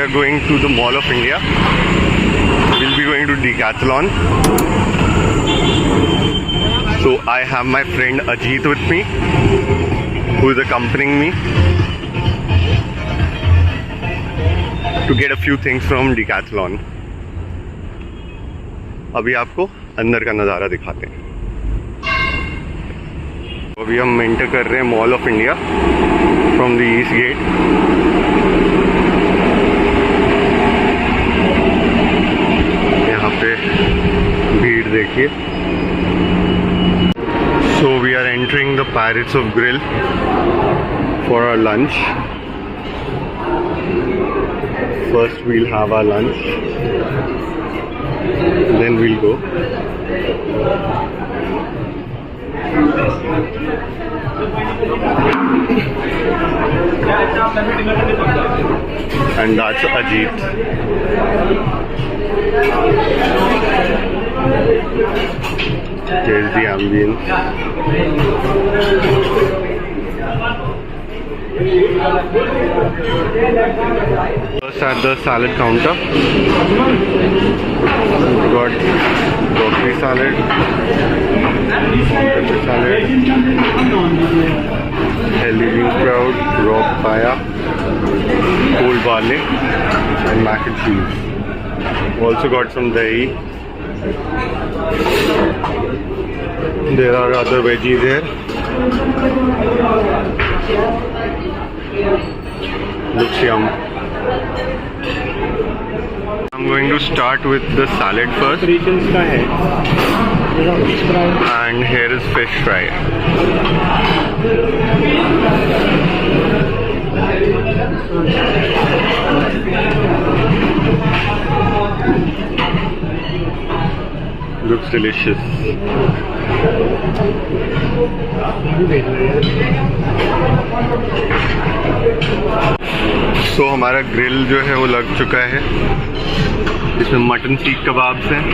are going to the Mall of India. We'll be going to Decathlon. So I have my friend Ajit with me, who is accompanying me to get a few things from Decathlon. अभी आपको अंदर का नज़ारा दिखाते हैं। अभी हम enter कर रहे हैं Mall of India from the east gate. यहाँ पे भीड़ देखिए। So we are entering the Pirates of Grill for our lunch. First we'll have our lunch, then we'll go. And that's Ajit. Here's the ambience. First at the salad counter, we got broccoli salad, pepper salad, healthy bean sprout, raw papaya, cold barley, and mac and cheese. We also got some dahi. There are other veggies here. Looks yum. I'm going to start with the salad first. And here is fish fry. Looks delicious. So हमारा grill जो है वो लग चुका है। इसमें mutton सीख kebabs हैं,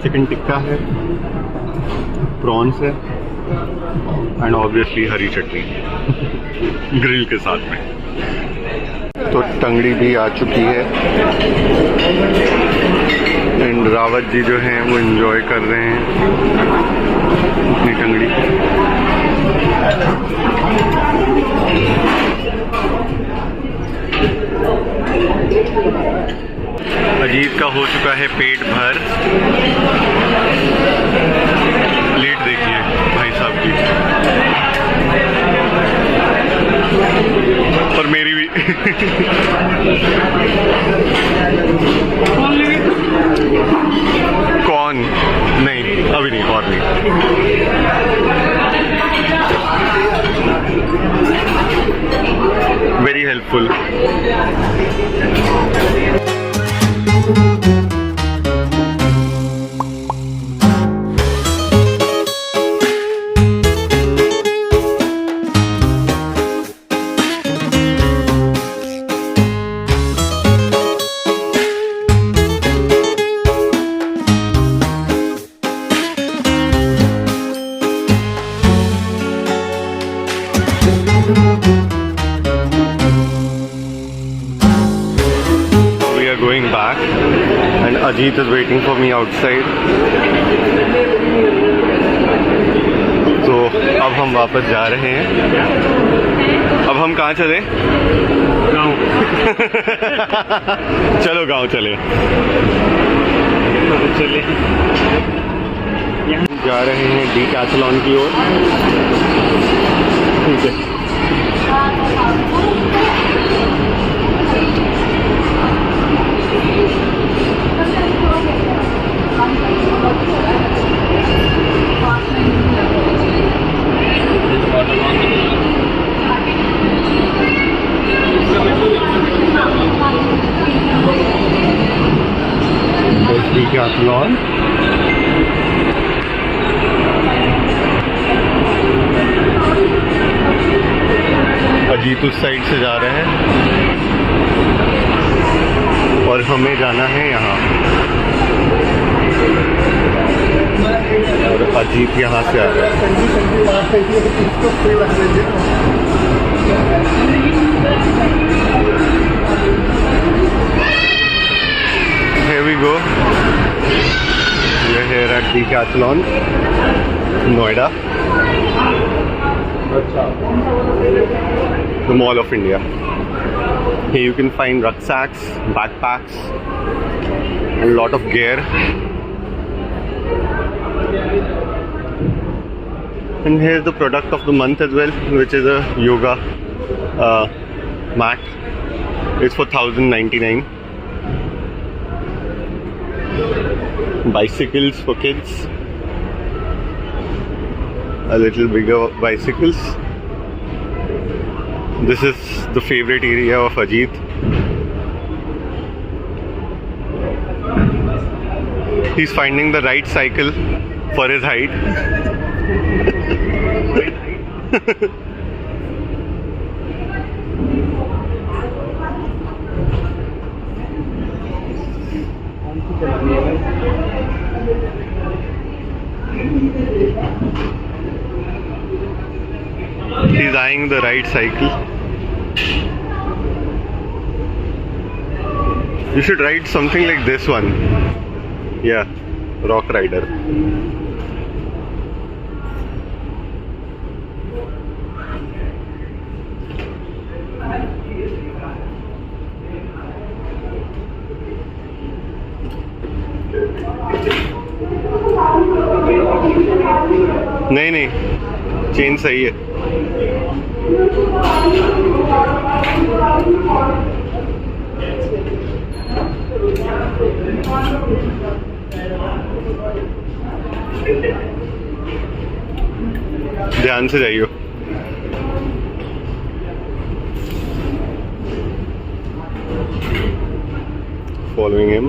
चिकन टिक्का है, प्रॉन्स है and obviously Hari chutney grill के साथ में। तो टंगड़ी भी आ चुकी है एंड रावत जी जो हैं वो एंजॉय कर रहे हैं अपनी टंगड़ी। अजीत का हो चुका है पेट भर। प्लेट देखिए भाई साहब की, और मेरी भी। कौन? नहीं अभी नहीं, और नहीं। Very helpful. Going back and Ajit is waiting for me outside. तो अब हम वापस जा रहे हैं। अब हम कहाँ चले? गाँव। चलो गाँव चले। चले जा रहे हैं डीकैथलॉन की ओर। ठीक है। Decathlon. अजीत उस साइड से जा रहे हैं और हमें जाना है यहाँ, और अजीत यहाँ से आ रहा है। we go. We're here at Decathlon, Noida, the Mall of India. Here you can find rucksacks, backpacks, and a lot of gear. And here's the product of the month as well, which is a yoga mat. It's for $1,099. Bicycles for kids, a little bigger bicycles. This is the favorite area of Ajit. He's finding the right cycle for his height. He's eyeing the right cycle. You should ride something like this one. Yeah, Rock Rider. नहीं नहीं, chain सही है. ध्यान से जाइयो. Following him.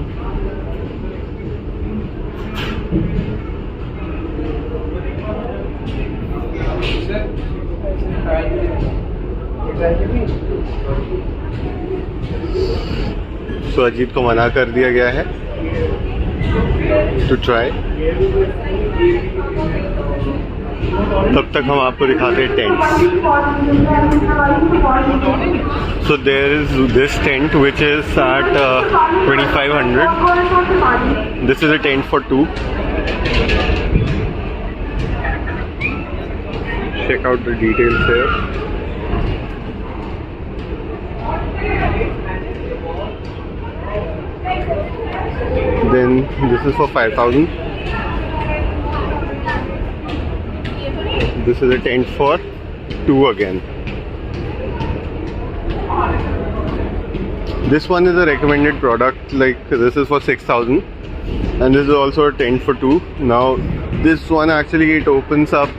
तो अजीत को मना कर दिया गया है टू ट्राई. तब तक हम आपको दिखाते हैं tents. So there is this tent which is at 2500. This is a tent for two. Check out the details here. Then this is for 5000. This is a tent for two again. This one is a recommended product, like this is for 6000, and this is also a tent for two. Now this one actually it opens up,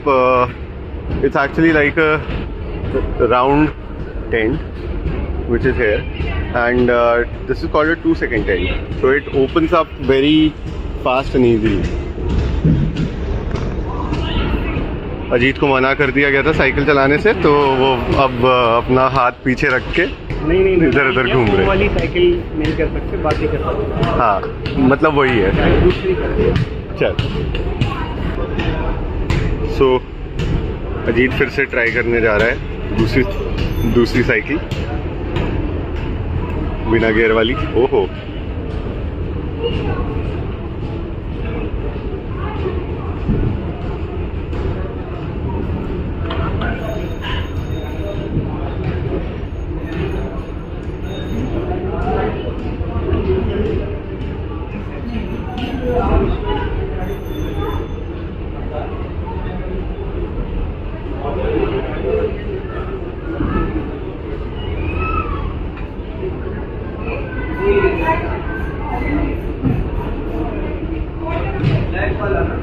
it's actually like a round tent which is here, and this is called a 2-second tent, so it opens up very fast and easily. Ajit को मना कर दिया गया था cycle चलाने से, तो वो अब अपना हाथ पीछे रख के नहीं इधर उधर घूम रहे. वाली साइकिल नहीं कर सकते, बाकी कर सकते. हाँ, मतलब वही है. दूसरी कर. चल. सो अजीत फिर से ट्राई करने जा रहा है दूसरी साइकिल बिना गियर वाली. ओहो,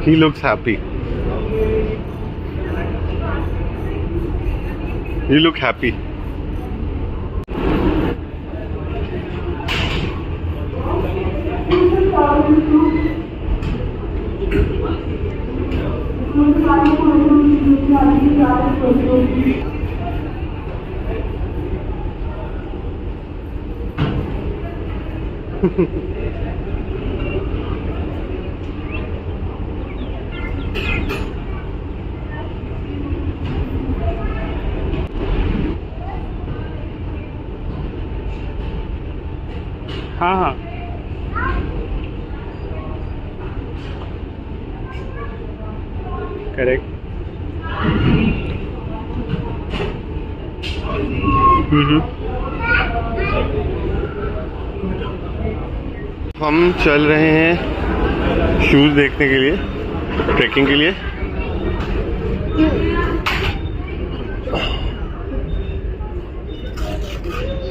he looks happy. You look happy. हाँ हाँ, करेक्ट। हम चल रहे हैं शूज़ देखने के लिए, ट्रैकिंग के लिए।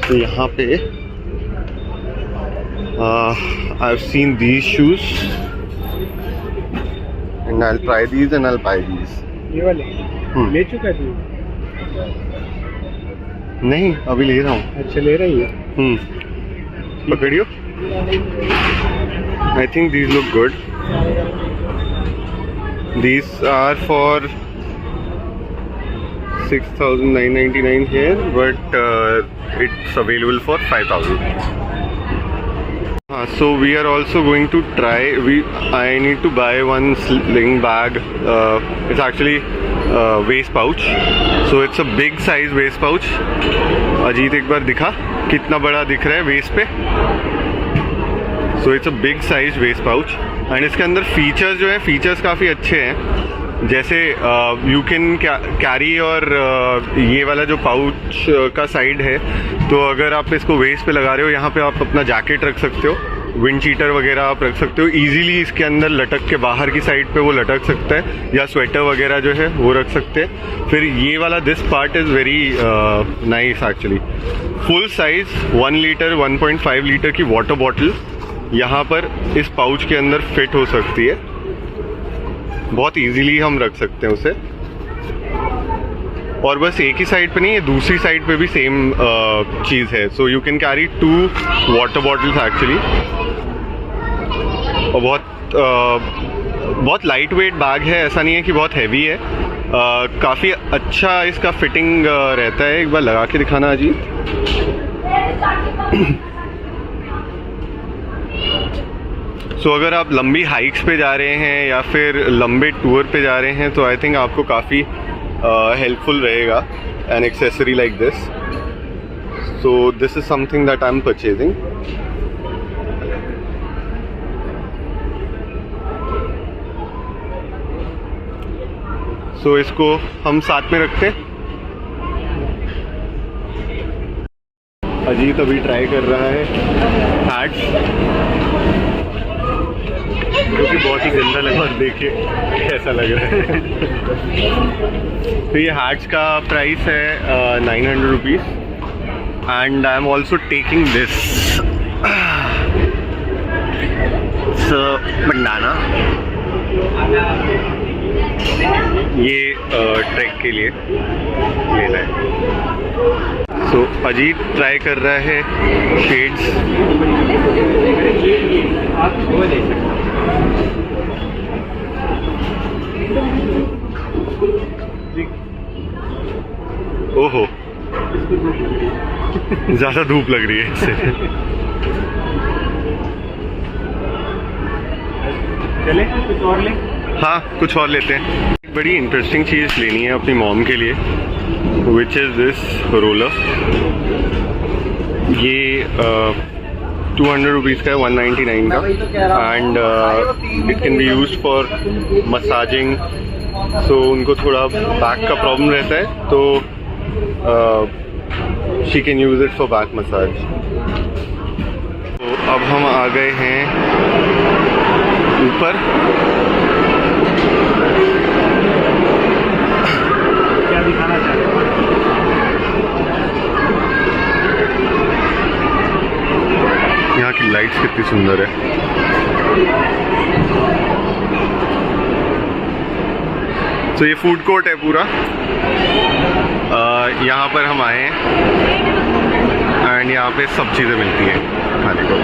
तो यहाँ पे I've seen these shoes and I'll try these and I'll buy these. ये वाले ले चुका तू? नहीं, अभी ले रहा हूँ। अच्छा, ले रही है। पकड़ियो। I think these look good. These are for 6,999 here, but it's available for 5,000. So we are also going to try. I need to buy one sling bag. It's actually waist pouch. So it's a big size waist pouch. Ajit एक बार दिखा कितना बड़ा दिख रहा है waste पे। So it's a big size waist pouch and इसके अंदर फीचर्स जो है फीचर्स काफ़ी अच्छे हैं। जैसे यू कैन कैरी, और ये वाला जो पाउच का साइड है, तो अगर आप इसको वेस्ट पे लगा रहे हो, यहाँ पे आप अपना जैकेट रख सकते हो, विंड चीटर वगैरह आप रख सकते हो इजीली। इसके अंदर लटक के बाहर की साइड पे वो लटक सकता है, या स्वेटर वगैरह जो है वो रख सकते हैं। फिर ये वाला this part is very nice actually. Full size 1 litre 1.5 litre की वाटर बॉटल यहाँ पर इस पाउच के अंदर फिट हो सकती है। बहुत इजीली हम रख सकते हैं उसे। और बस एक ही साइड पे नहीं है, दूसरी साइड पे भी सेम चीज़ है। So you can carry 2 water bottles actually. और बहुत लाइट वेट बैग है, ऐसा नहीं है कि बहुत हैवी है। काफ़ी अच्छा इसका फिटिंग रहता है। एक बार लगा के दिखाना अजीत। सो अगर आप लंबी हाइक्स पे जा रहे हैं या फिर लंबे टूर पे जा रहे हैं, तो आई थिंक आपको काफ़ी हेल्पफुल रहेगा an accessory like this. So this is something that I am purchasing. So इसको हम साथ में रखते हैं। अजीत अभी ट्राई कर रहा है हैट्स, जो कि बहुत ही गंदा लगा। और देखिए कैसा लग रहा है। तो ये हैट्स का प्राइस है 900 rupees. And I am also taking this बनाना, ये ट्रैक के लिए लेना है। सो अजीत ट्राई कर रहा है शेड्स। ओहो, ज़्यादा धूप लग रही है इससे। चले कुछ और ले? हाँ, कुछ और लेते हैं। एक बड़ी इंटरेस्टिंग चीज़ लेनी है अपनी मॉम के लिए, विच इज़ दिस रोलर। ये 200 रुपीज़ का है, 199 का। And it can be used for massaging. So उनको थोड़ा बैक का प्रॉब्लम रहता है, तो she can use it for back massage. तो अब हम आ गए हैं ऊपर। क्या दिखाना चाह रहे हो? यहाँ की लाइट्स कितनी सुंदर है। तो ये फूड कोर्ट है पूरा। यहाँ पर हम आए हैं एंड यहाँ पे सब चीज़ें मिलती हैं खाने को।